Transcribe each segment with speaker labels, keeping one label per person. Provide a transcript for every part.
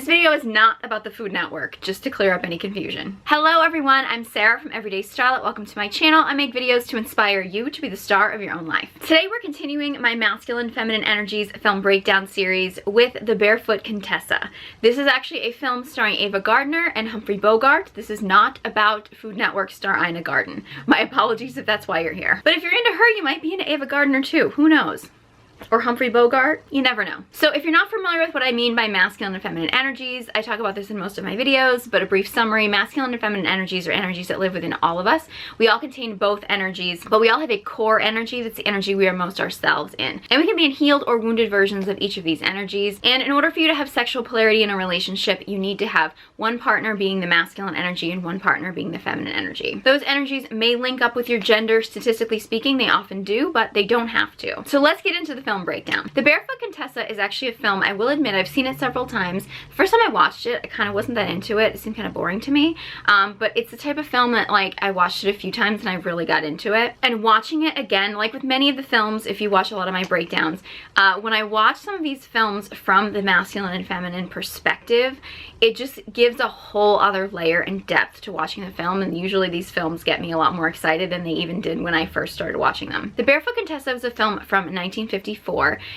Speaker 1: This video is not about the Food Network, just to clear up any confusion. Hello everyone, I'm Sarah from Everyday Starlet. Welcome to my channel. I make videos to inspire you to be the star of your own life. Today we're continuing my masculine feminine energies film breakdown series with the Barefoot Contessa. This is actually a film starring Ava Gardner and Humphrey Bogart. This is not about Food Network star Ina Garten. My apologies if that's why you're here. But if you're into her, you might be into Ava Gardner too. Who knows? Or Humphrey Bogart, you never know. So if you're not familiar with what I mean by masculine and feminine energies, I talk about this in most of my videos, but a brief summary: masculine and feminine energies are energies that live within all of us. We all contain both energies, but we all have a core energy that's the energy we are most ourselves in. And we can be in healed or wounded versions of each of these energies. And in order for you to have sexual polarity in a relationship, you need to have one partner being the masculine energy and one partner being the feminine energy. Those energies may link up with your gender. Statistically speaking, they often do, but they don't have to. So let's get into the film breakdown. The Barefoot Contessa is actually a film, I will admit, I've seen it several times. The first time I watched it, I kind of wasn't that into it. It seemed kind of boring to me. But it's the type of film that, like, I watched it a few times and I really got into it. And watching it again, like with many of the films, if you watch a lot of my breakdowns, when I watch some of these films from the masculine and feminine perspective, it just gives a whole other layer and depth to watching the film. And usually these films get me a lot more excited than they even did when I first started watching them. The Barefoot Contessa was a film from 1954.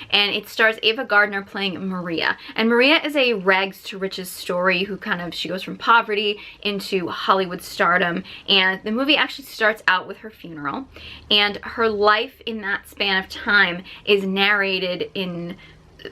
Speaker 1: And it stars Ava Gardner playing Maria. And Maria is a rags to riches story who she goes from poverty into Hollywood stardom. And the movie actually starts out with her funeral. And her life in that span of time is narrated in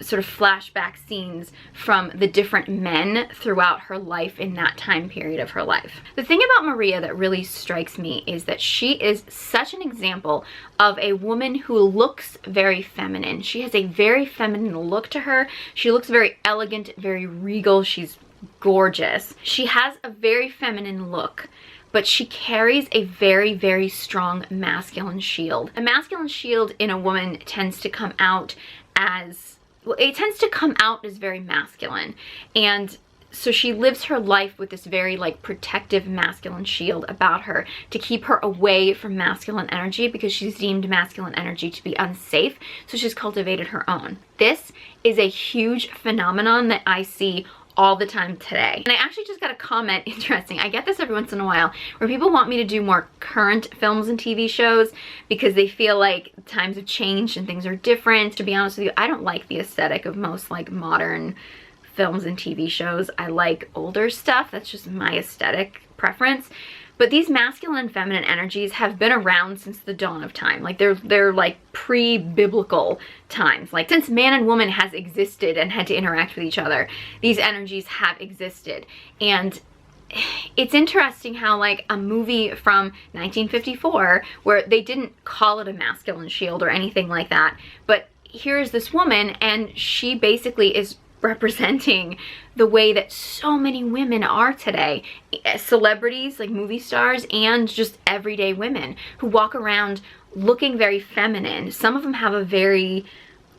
Speaker 1: sort of flashback scenes from the different men throughout her life in that time period of her life. The thing about Maria that really strikes me is that she is such an example of a woman who looks very feminine. She has a very feminine look to her. She looks very elegant, very regal. She's gorgeous. She has a very feminine look, but she carries a very, very strong masculine shield. A masculine shield in a woman tends to come out as, well, it tends to come out as very masculine. And so she lives her life with this very, like, protective masculine shield about her to keep her away from masculine energy, because she's deemed masculine energy to be unsafe. So she's cultivated her own. This is a huge phenomenon that I see all the time today. And I actually just got a comment, interesting, I get this every once in a while, where people want me to do more current films and TV shows because they feel like times have changed and things are different. To be honest with you, I don't like the aesthetic of most, like, modern films and TV shows. I like older stuff. That's just my aesthetic preference. But these masculine and feminine energies have been around since the dawn of time. Like, they're like pre-biblical times. Like, since man and woman has existed and had to interact with each other, these energies have existed. And it's interesting how, like, a movie from 1954, where they didn't call it a masculine shield or anything like that, but here's this woman and she basically is representing the way that so many women are today. Celebrities, like movie stars, and just everyday women who walk around looking very feminine. Some of them have a very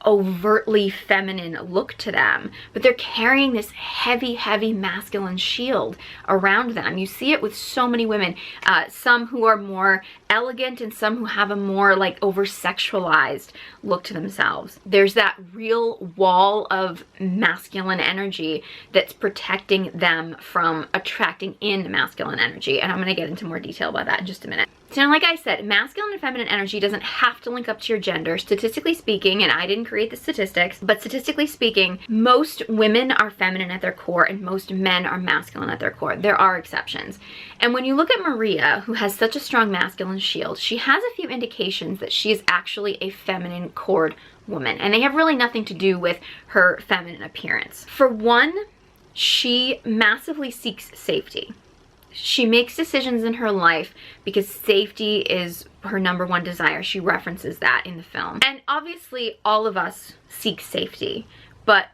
Speaker 1: overtly feminine look to them, but they're carrying this heavy, heavy masculine shield around them. You see it with so many women, some who are more elegant and some who have a more, like, over-sexualized look to themselves. There's that real wall of masculine energy that's protecting them from attracting in masculine energy, and I'm going to get into more detail about that in just a minute. So like I said, masculine and feminine energy doesn't have to link up to your gender. Statistically speaking, and I didn't create the statistics, but statistically speaking, most women are feminine at their core and most men are masculine at their core. There are exceptions. And when you look at Maria, who has such a strong masculine shield, she has a few indications that she is actually a feminine cored woman, and they have really nothing to do with her feminine appearance. For one, she massively seeks safety. She makes decisions in her life because safety is her number one desire. She references that in the film. And obviously all of us seek safety, but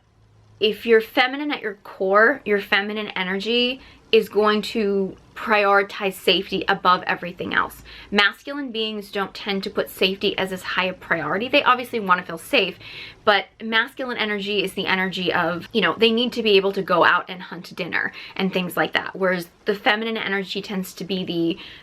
Speaker 1: if you're feminine at your core, your feminine energy is going to prioritize safety above everything else. Masculine beings don't tend to put safety as high a priority. They obviously want to feel safe, but masculine energy is the energy of, you know, they need to be able to go out and hunt dinner and things like that, whereas the feminine energy tends to be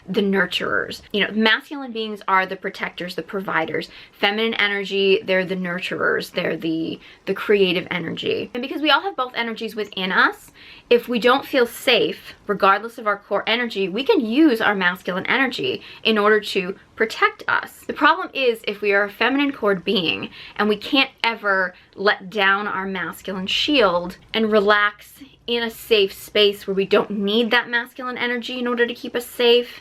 Speaker 1: the nurturers. You know, masculine beings are the protectors, the providers. Feminine energy, they're the nurturers, they're the creative energy. And because we all have both energies within us, if we don't feel safe, regardless of our core energy, we can use our masculine energy in order to protect us. The problem is if we are a feminine core being and we can't ever let down our masculine shield and relax in a safe space where we don't need that masculine energy in order to keep us safe,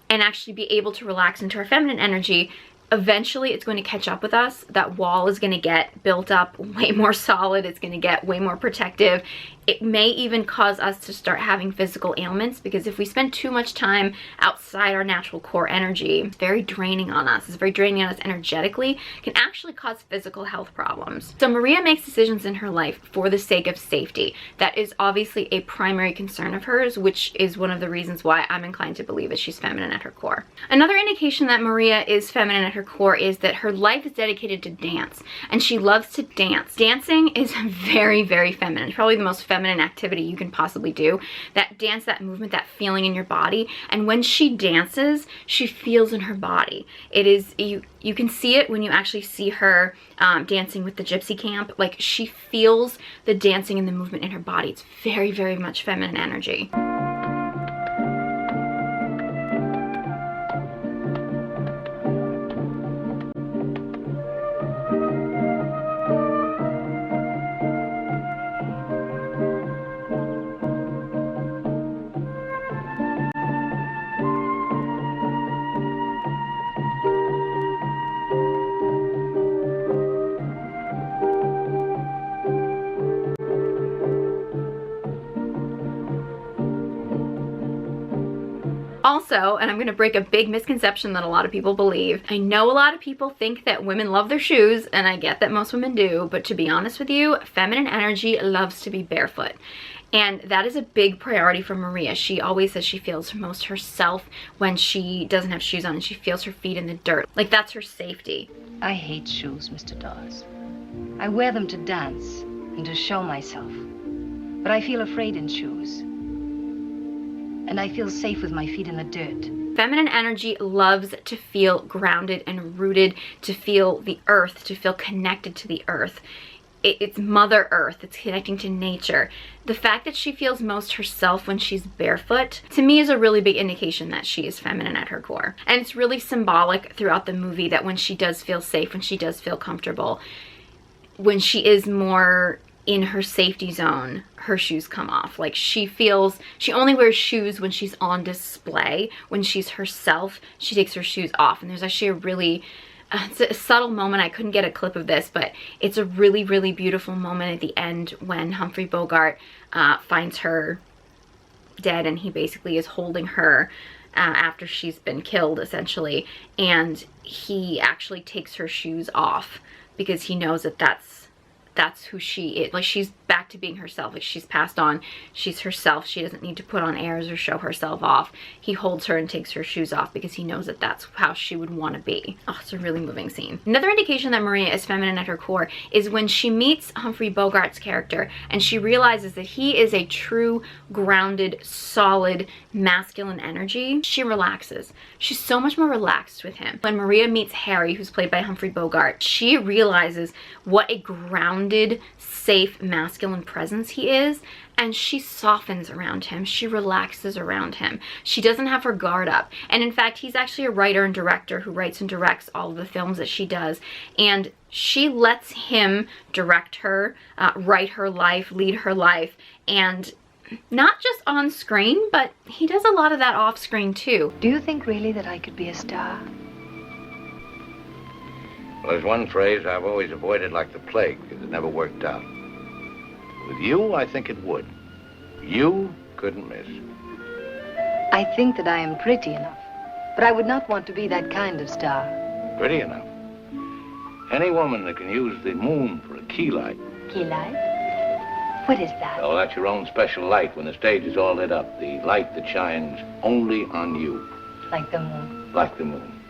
Speaker 1: and actually be able to relax into our feminine energy, eventually it's going to catch up with us. That wall is going to get built up way more solid. It's going to get way more protective. It may even cause us to start having physical ailments, because if we spend too much time outside our natural core energy, it's very draining on us. It's very draining on us energetically. It can actually cause physical health problems. So Maria makes decisions in her life for the sake of safety. That is obviously a primary concern of hers, which is one of the reasons why I'm inclined to believe that she's feminine at her core. Another indication that Maria is feminine at her core is that her life is dedicated to dance, and she loves to dance. Dancing is very, very feminine. Probably the most feminine activity you can possibly do. That dance, that movement, that feeling in your body. And when she dances, she feels in her body. It is, you can see it when you actually see her dancing with the gypsy camp. Like, she feels the dancing and the movement in her body. It's very, very much feminine energy. Also, and I'm going to break a big misconception that a lot of people believe. I know a lot of people think that women love their shoes, and I get that most women do, but to be honest with you, feminine energy loves to be barefoot. And that is a big priority for Maria. She always says she feels most herself when she doesn't have shoes on and she feels her feet in the dirt. Like, that's her safety.
Speaker 2: I hate shoes, Mr. Dawes. I wear them to dance and to show myself. But I feel afraid in shoes. And I feel safe with my feet in the dirt.
Speaker 1: Feminine energy loves to feel grounded and rooted, to feel the earth, to feel connected to the earth. It's Mother Earth. It's connecting to nature. The fact that she feels most herself when she's barefoot, to me, is a really big indication that she is feminine at her core. And it's really symbolic throughout the movie that when she does feel safe, when she does feel comfortable, when she is more in her safety zone, her shoes come off. Like, she only wears shoes when she's on display. When she's herself, she takes her shoes off. And there's actually a really it's a subtle moment. I couldn't get a clip of this, but it's a really, really beautiful moment at the end when Humphrey Bogart finds her dead, and he basically is holding her after she's been killed, essentially, and he actually takes her shoes off because he knows that that's who she is. Like, she's back to being herself. Like, she's passed on. She's herself. She doesn't need to put on airs or show herself off. He holds her and takes her shoes off because he knows that that's how she would want to be. Oh, it's a really moving scene. Another indication that Maria is feminine at her core is when she meets Humphrey Bogart's character and she realizes that he is a true, grounded, solid, masculine energy. She relaxes. She's so much more relaxed with him. When Maria meets Harry, who's played by Humphrey Bogart, she realizes what a grounded, safe, masculine presence he is, and she softens around him. She relaxes around him. She doesn't have her guard up. And in fact, he's actually a writer and director who writes and directs all of the films that she does, and she lets him direct her, write her life, lead her life, and not just on screen, but he does a lot of that off screen too.
Speaker 2: Do you think really that I could be a star?
Speaker 3: Well, there's one phrase I've always avoided like the plague, because it never worked out. With you, I think it would. You couldn't miss.
Speaker 2: I think that I am pretty enough, but I would not want to be that kind of star.
Speaker 3: Pretty enough. Any woman that can use the moon for a key light.
Speaker 2: Key light? What is that?
Speaker 3: Oh, that's your own special light when the stage is all lit up. The light that shines only on you.
Speaker 2: Like the moon.
Speaker 3: Like the moon.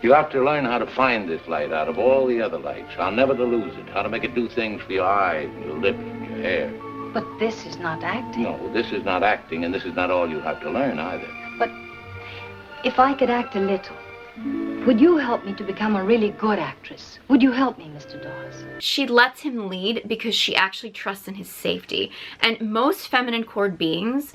Speaker 3: You have to learn how to find this light out of all the other lights, how never to lose it, how to make it do things for your eyes and your lips and your hair.
Speaker 2: But this is not acting.
Speaker 3: No, this is not acting, and this is not all you have to learn either.
Speaker 2: But if I could act a little, would you help me to become a really good actress? Would you help me, Mr. Dawes?
Speaker 1: She lets him lead because she actually trusts in his safety. And most feminine chord beings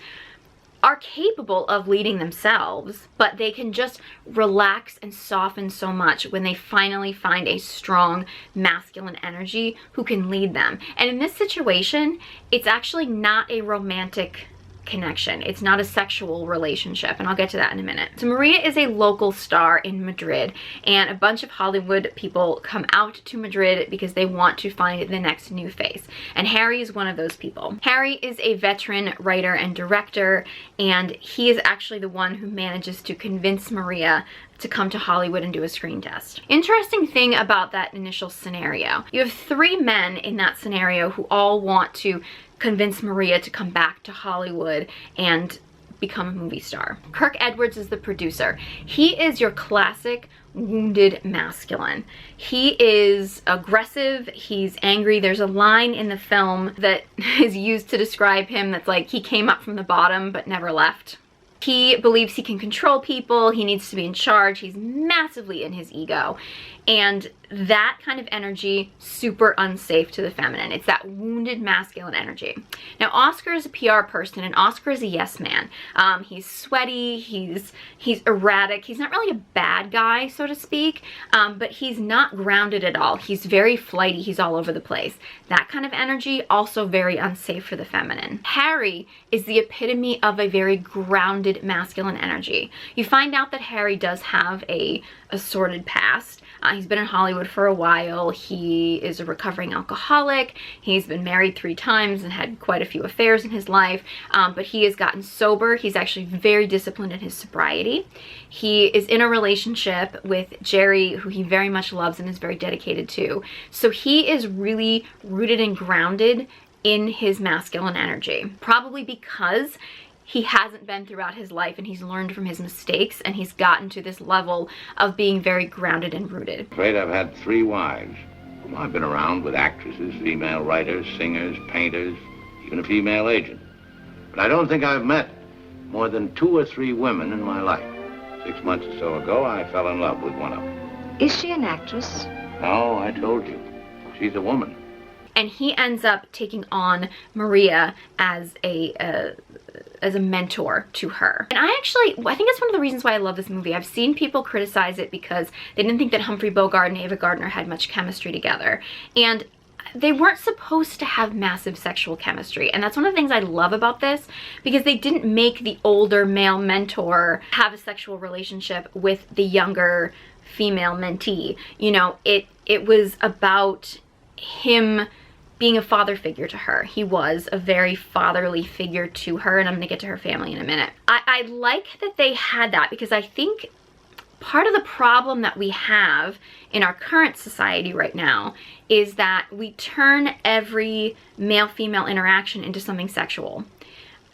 Speaker 1: are capable of leading themselves, but they can just relax and soften so much when they finally find a strong masculine energy who can lead them. And in this situation, it's actually not a romantic connection. It's not a sexual relationship, and I'll get to that in a minute. So Maria is a local star in Madrid, and a bunch of Hollywood people come out to Madrid because they want to find the next new face, and Harry is one of those people. Harry is a veteran writer and director, and he is actually the one who manages to convince Maria to come to Hollywood and do a screen test. Interesting thing about that initial scenario, you have 3 men in that scenario who all want to convince Maria to come back to Hollywood and become a movie star. Kirk Edwards is the producer. He is your classic wounded masculine. He is aggressive, he's angry. There's a line in the film that is used to describe him that's like, he came up from the bottom but never left. He believes he can control people, he needs to be in charge, he's massively in his ego. And that kind of energy, super unsafe to the feminine. It's that wounded masculine energy. Now, Oscar is a PR person, and Oscar is a yes man. He's sweaty, he's erratic. He's not really a bad guy, so to speak, but he's not grounded at all. He's very flighty, he's all over the place. That kind of energy, also very unsafe for the feminine. Harry is the epitome of a very grounded masculine energy. You find out that Harry does have a sordid past. He's been in Hollywood for a while. He is a recovering alcoholic. He's been married 3 times and had quite a few affairs in his life, but he has gotten sober. He's actually very disciplined in his sobriety. He is in a relationship with Jerry, who he very much loves and is very dedicated to. So he is really rooted and grounded in his masculine energy, probably because he hasn't been throughout his life and he's learned from his mistakes and he's gotten to this level of being very grounded and rooted.
Speaker 3: I'm afraid I've had 3 wives. I've been around with actresses, female writers, singers, painters, even a female agent. But I don't think I've met more than 2 or 3 women in my life. 6 months or so ago, I fell in love with one of them.
Speaker 2: Is she an actress?
Speaker 3: No, I told you. She's a woman.
Speaker 1: And he ends up taking on Maria as a mentor to her. And I think that's one of the reasons why I love this movie. I've seen people criticize it because they didn't think that Humphrey Bogart and Ava Gardner had much chemistry together. And they weren't supposed to have massive sexual chemistry. And that's one of the things I love about this, because they didn't make the older male mentor have a sexual relationship with the younger female mentee. You know, it was about him being a father figure to her. He was a very fatherly figure to her, and I'm gonna get to her family in a minute. I like that they had that, because I think part of the problem that we have in our current society right now is that we turn every male-female interaction into something sexual.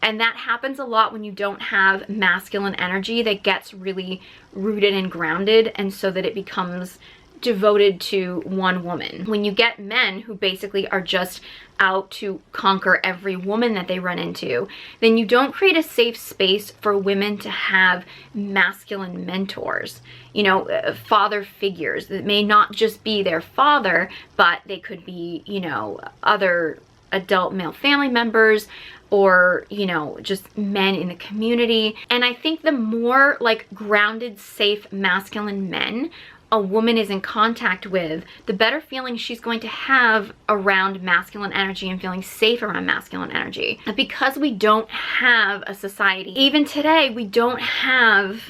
Speaker 1: And that happens a lot when you don't have masculine energy that gets really rooted and grounded, and so that it becomes devoted to one woman. When you get men who basically are just out to conquer every woman that they run into, then you don't create a safe space for women to have masculine mentors, you know, father figures that may not just be their father, but they could be, you know, other adult male family members, or, you know, just men in the community. And I think the more like grounded, safe, masculine men a woman is in contact with, the better feeling she's going to have around masculine energy and feeling safe around masculine energy. And because we don't have a society, even today, we don't have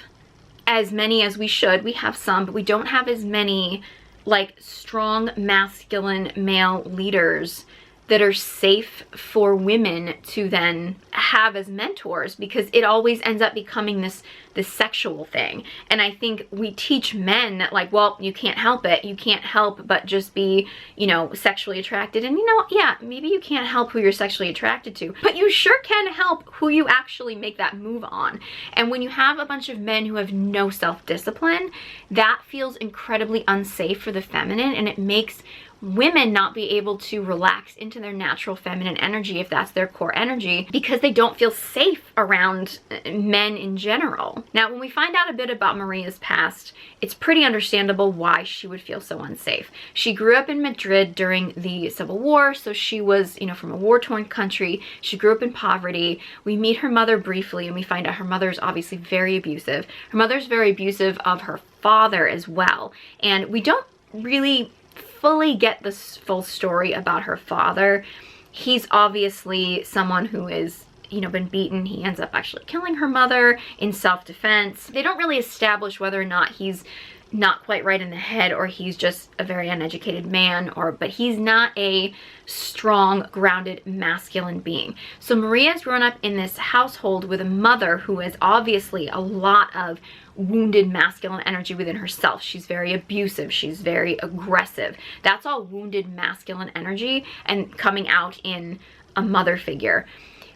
Speaker 1: as many as we should. We have some, but we don't have as many like strong masculine male leaders that are safe for women to then have as mentors, because it always ends up becoming this sexual thing. And I think we teach men that, like, well, you can't help it. You can't help but just be, you know, sexually attracted. And, you know, yeah, maybe you can't help who you're sexually attracted to, but you sure can help who you actually make that move on. And when you have a bunch of men who have no self-discipline, that feels incredibly unsafe for the feminine, and it makes women not be able to relax into their natural feminine energy, if that's their core energy, because they don't feel safe around men in general. Now, when we find out a bit about Maria's past, it's pretty understandable why she would feel so unsafe. She grew up in Madrid during the Civil War, so she was, you know, from a war-torn country. She grew up in poverty. We meet her mother briefly, and we find out her mother is obviously very abusive. Her mother's very abusive of her father as well, and we don't really fully get the full story about her father. He's obviously someone who is, you know, been beaten. He ends up actually killing her mother in self-defense. They don't really establish whether or not he's not quite right in the head or he's just a very uneducated man, but he's not a strong, grounded, masculine being. So Maria's grown up in this household with a mother who is obviously a lot of wounded masculine energy within herself. She's very abusive. She's very aggressive. That's all wounded masculine energy and coming out in a mother figure,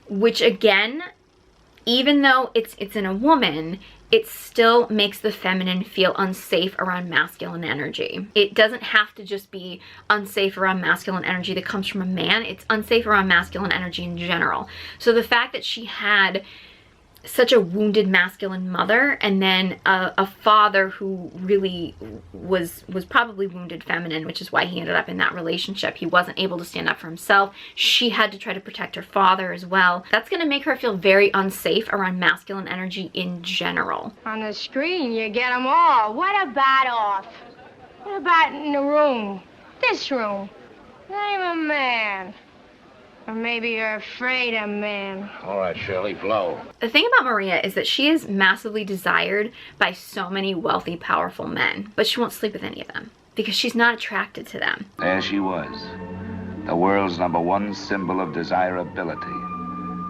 Speaker 1: which again, even though it's in a woman, it still makes the feminine feel unsafe around masculine energy. It doesn't have to just be unsafe around masculine energy that comes from a man. It's unsafe around masculine energy in general. So the fact that she had such a wounded masculine mother, and then a father who really was probably wounded feminine, which is why he ended up in that relationship. He wasn't able to stand up for himself. She had to try to protect her father as well. That's going to make her feel very unsafe around masculine energy in general.
Speaker 4: On the screen, you get them all. What about off? What about in the room? This room. I'm a man. Or maybe you're afraid of men.
Speaker 3: All right, Shirley, flow.
Speaker 1: The thing about Maria is that she is massively desired by so many wealthy, powerful men, but she won't sleep with any of them because she's not attracted to them.
Speaker 5: There she was, the world's #1 symbol of desirability,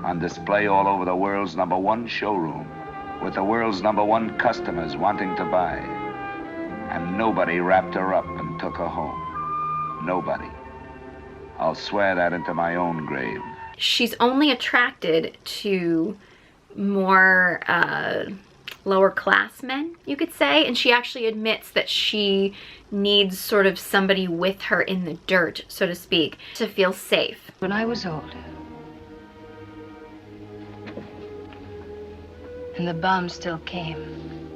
Speaker 5: on display all over the world's #1 showroom, with the world's #1 customers wanting to buy. And nobody wrapped her up and took her home. Nobody. I'll swear that into my own grave.
Speaker 1: She's only attracted to more lower class men, you could say, and she actually admits that she needs sort of somebody with her in the dirt, so to speak, to feel safe.
Speaker 2: When I was older, and the bomb still came,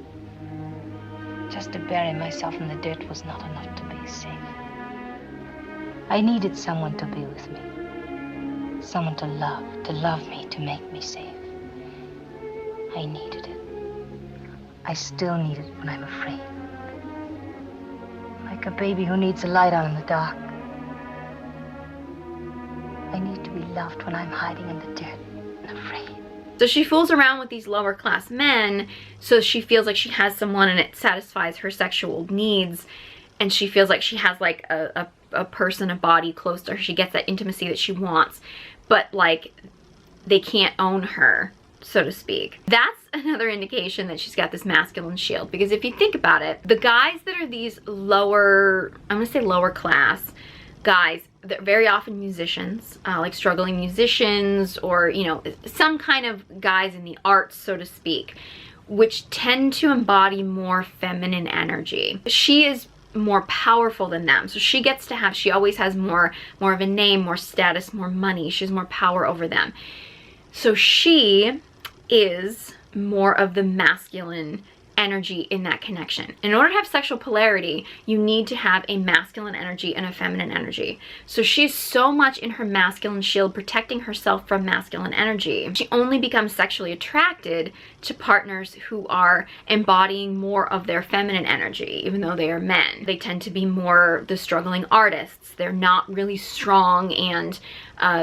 Speaker 2: just to bury myself in the dirt was not enough to be safe. I needed someone to be with me. Someone to love me, to make me safe. I needed it. I still need it when I'm afraid. Like a baby who needs a light on in the dark. I need to be loved when I'm hiding in the dirt and afraid.
Speaker 1: So she fools around with these lower class men so she feels like she has someone and it satisfies her sexual needs, and she feels like she has like a person, a body close to her. She gets that intimacy that she wants, but like they can't own her, so to speak. That's another indication that she's got this masculine shield, because if you think about it, the guys that are these lower, I'm gonna say lower class guys, they're very often musicians, like struggling musicians, or, you know, some kind of guys in the arts, so to speak, which tend to embody more feminine energy. She is more powerful than them, so she gets to have, she always has more of a name, more status, more money. She has more power over them, so she is more of the masculine energy in that connection. In order to have sexual polarity, you need to have a masculine energy and a feminine energy. So she's so much in her masculine shield, protecting herself from masculine energy. She only becomes sexually attracted to partners who are embodying more of their feminine energy, even though they are men. They tend to be more the struggling artists. They're not really strong and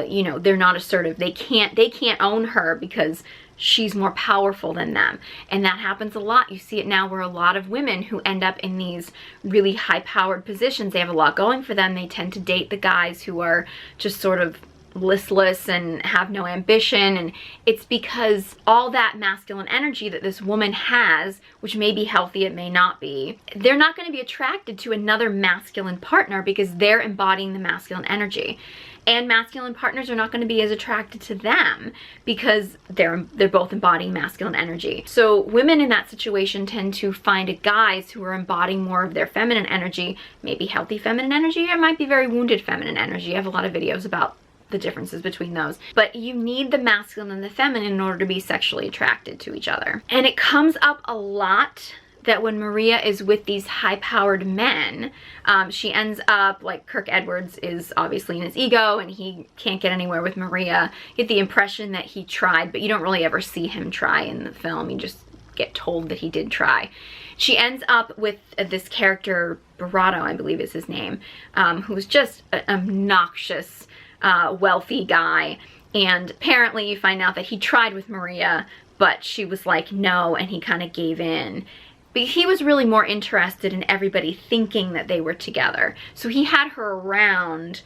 Speaker 1: you know, they're not assertive. They can't own her because she's more powerful than them. And that happens a lot. You see it now where a lot of women who end up in these really high-powered positions, they have a lot going for them. They tend to date the guys who are just sort of listless and have no ambition, and it's because all that masculine energy that this woman has, which may be healthy, it may not be, they're not going to be attracted to another masculine partner because they're embodying the masculine energy. And masculine partners are not going to be as attracted to them because they're both embodying masculine energy. So women in that situation tend to find guys who are embodying more of their feminine energy, maybe healthy feminine energy, or it might be very wounded feminine energy. I have a lot of videos about the differences between those, but you need the masculine and the feminine in order to be sexually attracted to each other. And it comes up a lot that when Maria is with these high-powered men, she ends up, like, Kirk Edwards is obviously in his ego and he can't get anywhere with Maria. You get the impression that he tried, but you don't really ever see him try in the film. You just get told that he did try. She ends up with this character, Barato, I believe is his name, who's just an obnoxious, wealthy guy, and apparently you find out that he tried with Maria, but she was like no, and he kind of gave in. But he was really more interested in everybody thinking that they were together, so he had her around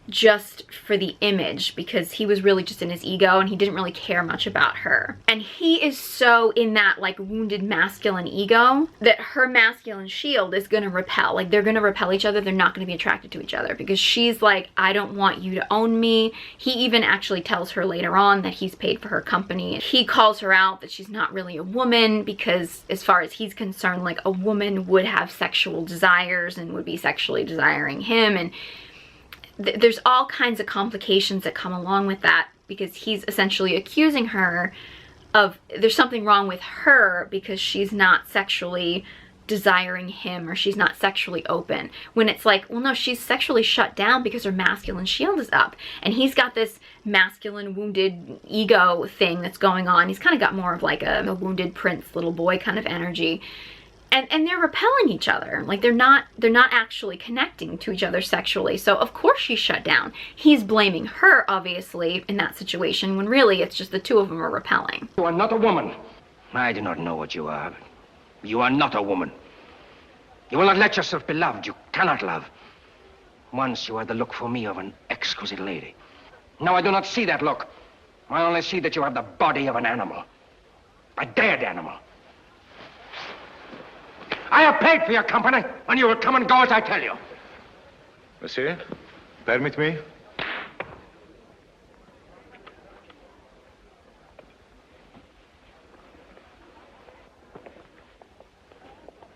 Speaker 1: just for the image because he was really just in his ego and he didn't really care much about her. And he is so in that like wounded masculine ego that her masculine shield is gonna repel. Like they're gonna repel each other. They're not gonna be attracted to each other because she's like, I don't want you to own me. He even actually tells her later on that he's paid for her company. He calls her out that she's not really a woman because as far as he's concerned, like a woman would have sexual desires and would be sexually desiring him, and there's all kinds of complications that come along with that because he's essentially accusing her of there's something wrong with her because she's not sexually desiring him or she's not sexually open, when it's like, well no, she's sexually shut down because her masculine shield is up and he's got this masculine wounded ego thing that's going on. He's kind of got more of like a wounded prince little boy kind of energy. And they're repelling each other. Like they're not actually connecting to each other sexually. So of course she's shut down. He's blaming her, obviously, in that situation, when really it's just the two of them are repelling.
Speaker 6: You are not a woman. I do not know what you are. You are not a woman. You will not let yourself be loved. You cannot love. Once you had the look for me of an exquisite lady. Now I do not see that look. I only see that you have the body of an animal. A dead animal. I have paid for your company, and you will come and go as I tell you.
Speaker 7: Monsieur, permit me?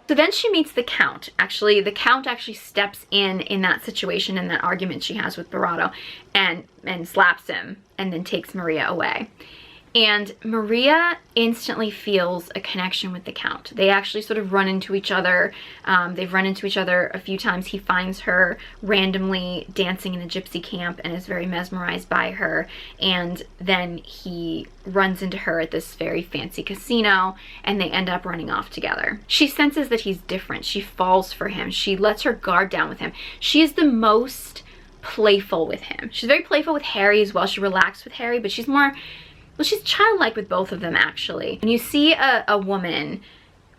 Speaker 1: So then she meets the Count. Actually, the Count actually steps in that situation, in that argument she has with Barato, and slaps him, and then takes Maria away. And Maria instantly feels a connection with the Count. They actually sort of run into each other. They've run into each other a few times. He finds her randomly dancing in a gypsy camp and is very mesmerized by her. And then he runs into her at this very fancy casino and they end up running off together. She senses that he's different. She falls for him. She lets her guard down with him. She is the most playful with him. She's very playful with Harry as well. She relaxed with Harry, but she's more... well, she's childlike with both of them, actually. When you see a woman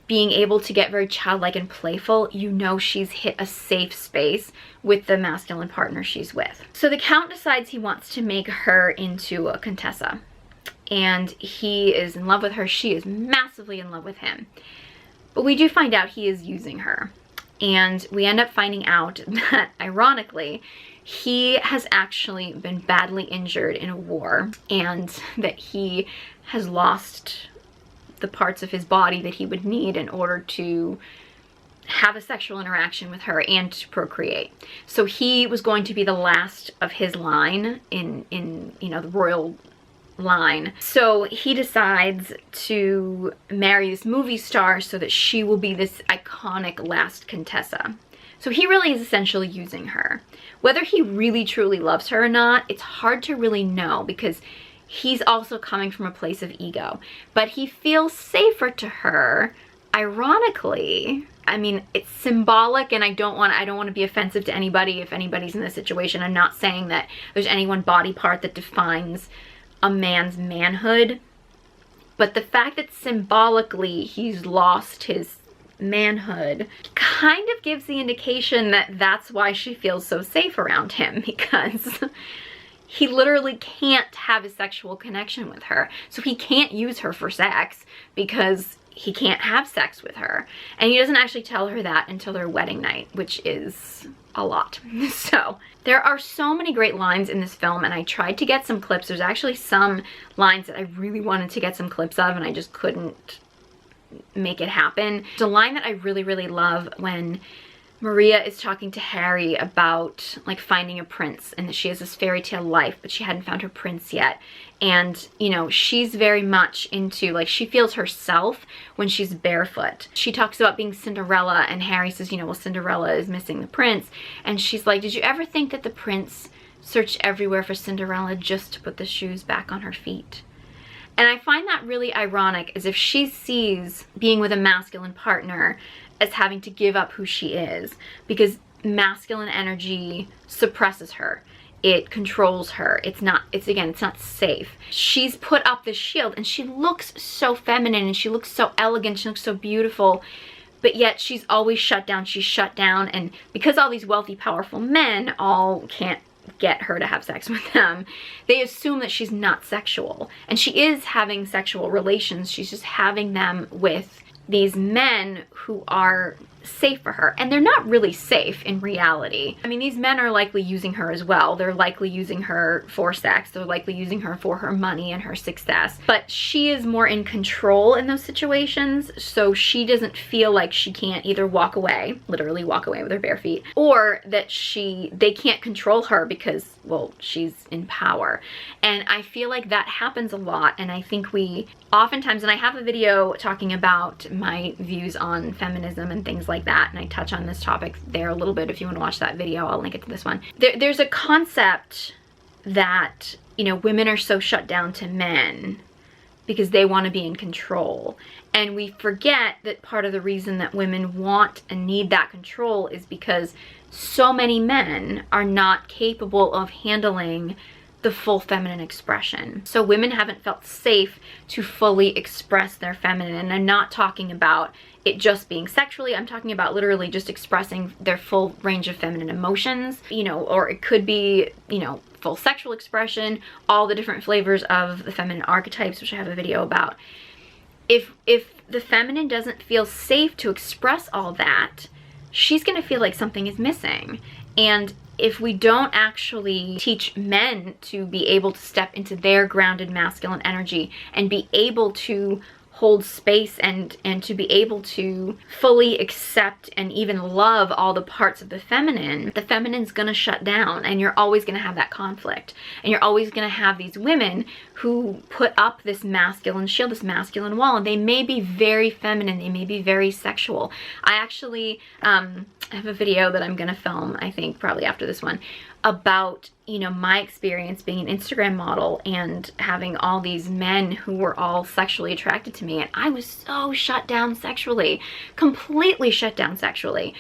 Speaker 1: being able to get very childlike and playful, you know she's hit a safe space with the masculine partner she's with. So the Count decides he wants to make her into a Contessa. And he is in love with her. She is massively in love with him. But we do find out he is using her. And we end up finding out that, ironically, he has actually been badly injured in a war and that he has lost the parts of his body that he would need in order to have a sexual interaction with her and to procreate. So he was going to be the last of his line in you know, the royal line. So he decides to marry this movie star so that she will be this iconic last Contessa. So he really is essentially using her. Whether he really truly loves her or not, it's hard to really know because he's also coming from a place of ego. But he feels safer to her, ironically, I mean, it's symbolic, and I don't want to be offensive to anybody if anybody's in this situation. I'm not saying that there's any one body part that defines a man's manhood, but the fact that symbolically he's lost his manhood kind of gives the indication that that's why she feels so safe around him, because he literally can't have a sexual connection with her. So he can't use her for sex because he can't have sex with her. And he doesn't actually tell her that until their wedding night, which is a lot. So there are so many great lines in this film, and I tried to get some clips. There's actually some lines that I really wanted to get some clips of, and I just couldn't make it happen. There's a line that I really, really love when Maria is talking to Harry about like finding a prince, and that she has this fairy tale life, but she hadn't found her prince yet. And, you know, she's very much into, like, she feels herself when she's barefoot. She talks about being Cinderella, and Harry says, you know, well, Cinderella is missing the prince. And she's like, did you ever think that the prince searched everywhere for Cinderella just to put the shoes back on her feet? And I find that really ironic, as if she sees being with a masculine partner as having to give up who she is, because masculine energy suppresses her. It controls her. It's not safe. She's put up this shield, and she looks so feminine, and she looks so elegant, she looks so beautiful, but yet she's always shut down. She's shut down, and because all these wealthy, powerful men all can't get her to have sex with them, they assume that she's not sexual. And she is having sexual relations. She's just having them with these men who are safe for her, and they're not really safe in reality. I mean, these men are likely using her as well. They're likely using her for sex. They're likely using her for her money and her success, but she is more in control in those situations, so she doesn't feel like she can't either walk away, literally walk away with her bare feet, or that they can't control her because, well, she's in power. And I feel like that happens a lot, and I think we oftentimes, and I have a video talking about my views on feminism and things like that, and I touch on this topic there a little bit. If you want to watch that video, I'll link it to this one. There's a concept that, you know, women are so shut down to men because they want to be in control, and we forget that part of the reason that women want and need that control is because so many men are not capable of handling the full feminine expression. So women haven't felt safe to fully express their feminine, and I'm not talking about it just being sexually. I'm talking about literally just expressing their full range of feminine emotions, you know, or it could be, you know, full sexual expression, all the different flavors of the feminine archetypes, which I have a video about. If the feminine doesn't feel safe to express all that, she's gonna feel like something is missing. And if we don't actually teach men to be able to step into their grounded masculine energy and be able to hold space and to be able to fully accept and even love all the parts of the feminine's gonna shut down, and you're always gonna have that conflict, and you're always gonna have these women who put up this masculine shield, this masculine wall, and they may be very feminine, they may be very sexual. I actually have a video that I'm gonna film, I think probably after this one, about, you know, my experience being an Instagram model and having all these men who were all sexually attracted to me, and I was so shut down sexually, completely shut down sexually.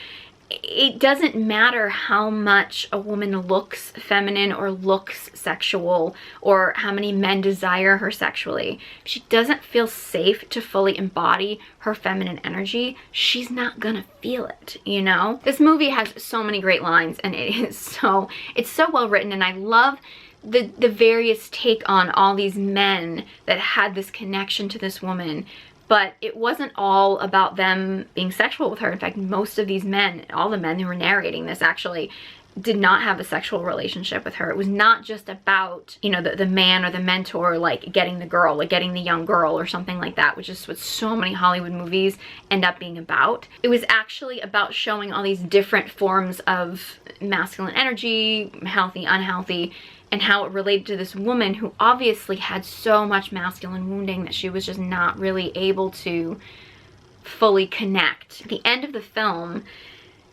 Speaker 1: It doesn't matter how much a woman looks feminine or looks sexual, or how many men desire her sexually. If she doesn't feel safe to fully embody her feminine energy, she's not gonna feel it, you know? This movie has so many great lines, and it's so well written, and I love the various take on all these men that had this connection to this woman. But it wasn't all about them being sexual with her. In fact, most of these men, all the men who were narrating this, actually did not have a sexual relationship with her. It was not just about, you know, the man or the mentor, like getting the girl, like getting the young girl or something like that, which is what so many Hollywood movies end up being about. It was actually about showing all these different forms of masculine energy, healthy, unhealthy, and how it related to this woman who obviously had so much masculine wounding that she was just not really able to fully connect. At the end of the film,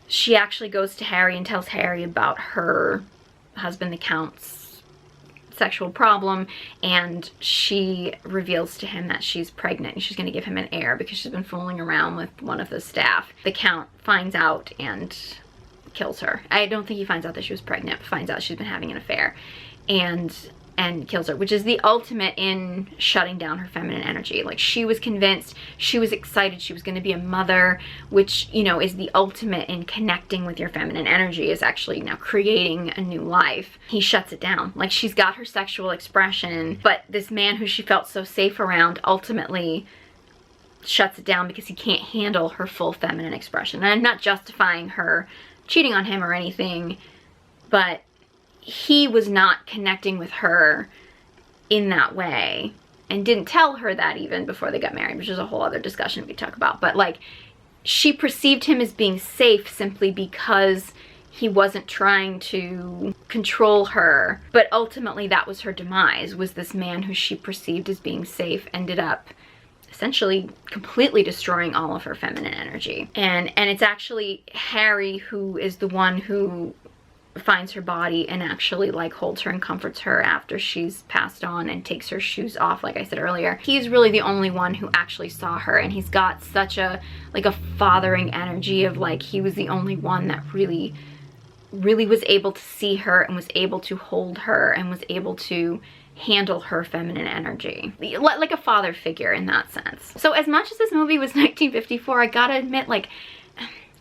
Speaker 1: she actually goes to Harry and tells Harry about her husband, the Count's sexual problem, and she reveals to him that she's pregnant and she's going to give him an heir because she's been fooling around with one of the staff. The Count finds out and kills her. I don't think he finds out that she was pregnant, but finds out she's been having an affair and kills her, which is the ultimate in shutting down her feminine energy. Like, she was convinced, she was excited she was going to be a mother, which, you know, is the ultimate in connecting with your feminine energy, is actually now creating a new life. He shuts it down. Like, she's got her sexual expression, but this man who she felt so safe around ultimately shuts it down because he can't handle her full feminine expression. And I'm not justifying her cheating on him or anything, but he was not connecting with her in that way, and didn't tell her that even before they got married, which is a whole other discussion we could talk about. But like, she perceived him as being safe simply because he wasn't trying to control her. But ultimately that was her demise, was this man who she perceived as being safe ended up essentially completely destroying all of her feminine energy. And it's actually Harry who is the one who finds her body and actually like holds her and comforts her after she's passed on and takes her shoes off, like I said earlier. He's really the only one who actually saw her, and he's got such a like a fathering energy of like, he was the only one that really was able to see her and was able to hold her and was able to handle her feminine energy, like a father figure in that sense. So as much as this movie was 1954, I gotta admit, like,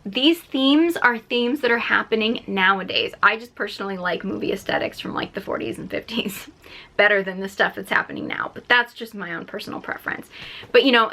Speaker 1: these themes are themes that are happening nowadays. I just personally like movie aesthetics from like the 40s and 50s better than the stuff that's happening now, but that's just my own personal preference. But you know,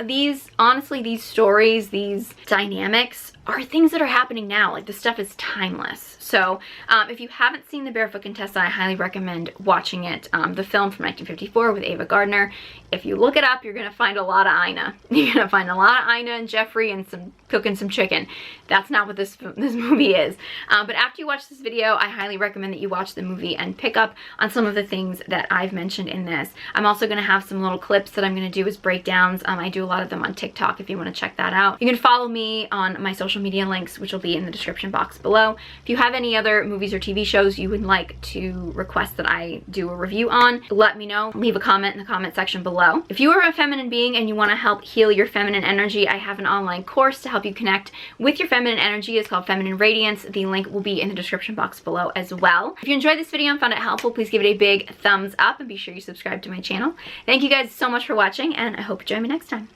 Speaker 1: honestly, these stories, these dynamics are things that are happening now. Like, this stuff is timeless. So if you haven't seen The Barefoot Contessa, I highly recommend watching it. The film from 1954 with Ava Gardner. If you look it up, you're gonna find a lot of Ina. You're gonna find a lot of Ina and Jeffrey and some cooking some chicken. That's not what this movie is. But after you watch this video, I highly recommend that you watch the movie and pick up on some of the things that I've mentioned in this. I'm also gonna have some little clips that I'm gonna do as breakdowns. I do a lot of them on TikTok if you wanna check that out. You can follow me on my social media links, which will be in the description box below. If you have any other movies or TV shows you would like to request that I do a review on, let me know. Leave a comment in the comment section below. If you are a feminine being and you want to help heal your feminine energy, I have an online course to help you connect with your feminine energy. It's called Feminine Radiance. The link will be in the description box below as well. If you enjoyed this video and found it helpful, please give it a big thumbs up and be sure you subscribe to my channel. Thank you guys so much for watching, and I hope you join me next time.